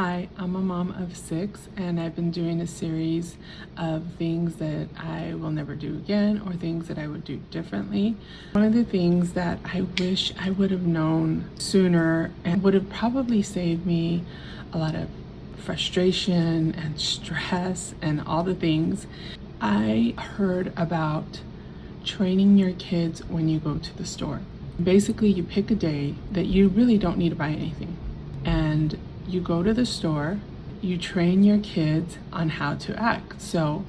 Hi, I'm a mom of 6 and I've been doing a series of things that I will never do again or things that I would do differently. One of the things that I wish I would have known sooner and would have probably saved me a lot of frustration and stress and all the things. I heard about training your kids when you go to the store. Basically, you pick a day that you really don't need to buy anything, and you go to the store, you train your kids on how to act. So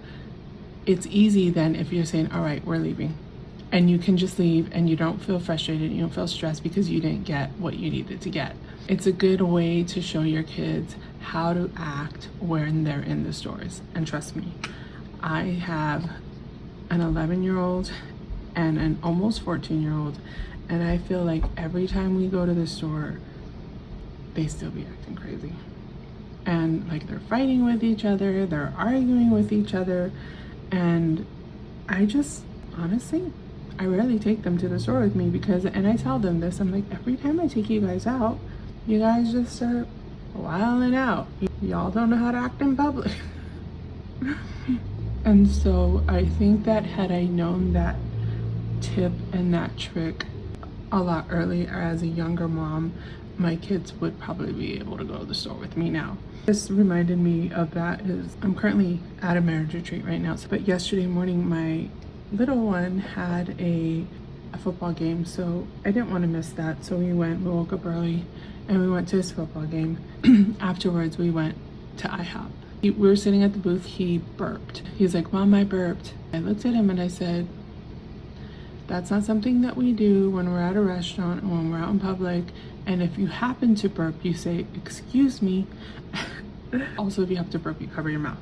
it's easy then if you're saying, all right, we're leaving. And you can just leave and you don't feel frustrated, you don't feel stressed because you didn't get what you needed to get. It's a good way to show your kids how to act when they're in the stores. And trust me, I have an 11-year-old and an almost 14-year-old, and I feel like every time we go to the store, they still be acting crazy. And like they're fighting with each other, they're arguing with each other, and I just, honestly, I rarely take them to the store with me because, and I tell them this, I'm like, every time I take you guys out, you guys just start wilding out. Y'all don't know how to act in public. And so I think that had I known that tip and that trick a lot earlier as a younger mom, my kids would probably be able to go to the store with me now. This reminded me of that is I'm currently at a marriage retreat right now. But yesterday morning, my little one had a football game, so I didn't want to miss that. So we woke up early and we went to his football game. Afterwards, we went to IHOP. We were sitting at the booth, he burped. He's like, Mom, I burped. I looked at him and I said, that's not something that we do when we're at a restaurant or when we're out in public. And if you happen to burp, you say, excuse me. Also, if you have to burp, you cover your mouth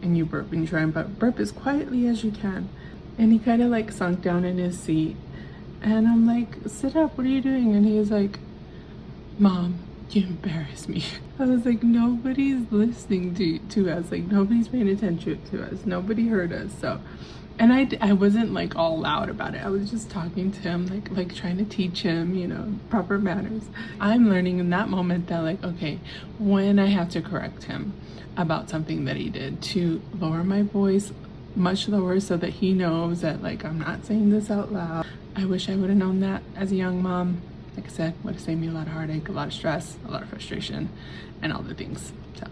and you burp and you try and burp as quietly as you can. And he kind of like sunk down in his seat. And I'm like, sit up, what are you doing? And he was like, Mom, you embarrass me. I was like, nobody's listening to us. Like, nobody's paying attention to us. Nobody heard us. So, and I wasn't like all loud about it. I was just talking to him, like trying to teach him, proper manners. I'm learning in that moment that like, okay, when I have to correct him about something that he did, to lower my voice much lower so that he knows that like I'm not saying this out loud. I wish I would have known that as a young mom. Like I said, would have saved me a lot of heartache, a lot of stress, a lot of frustration, and all the things. So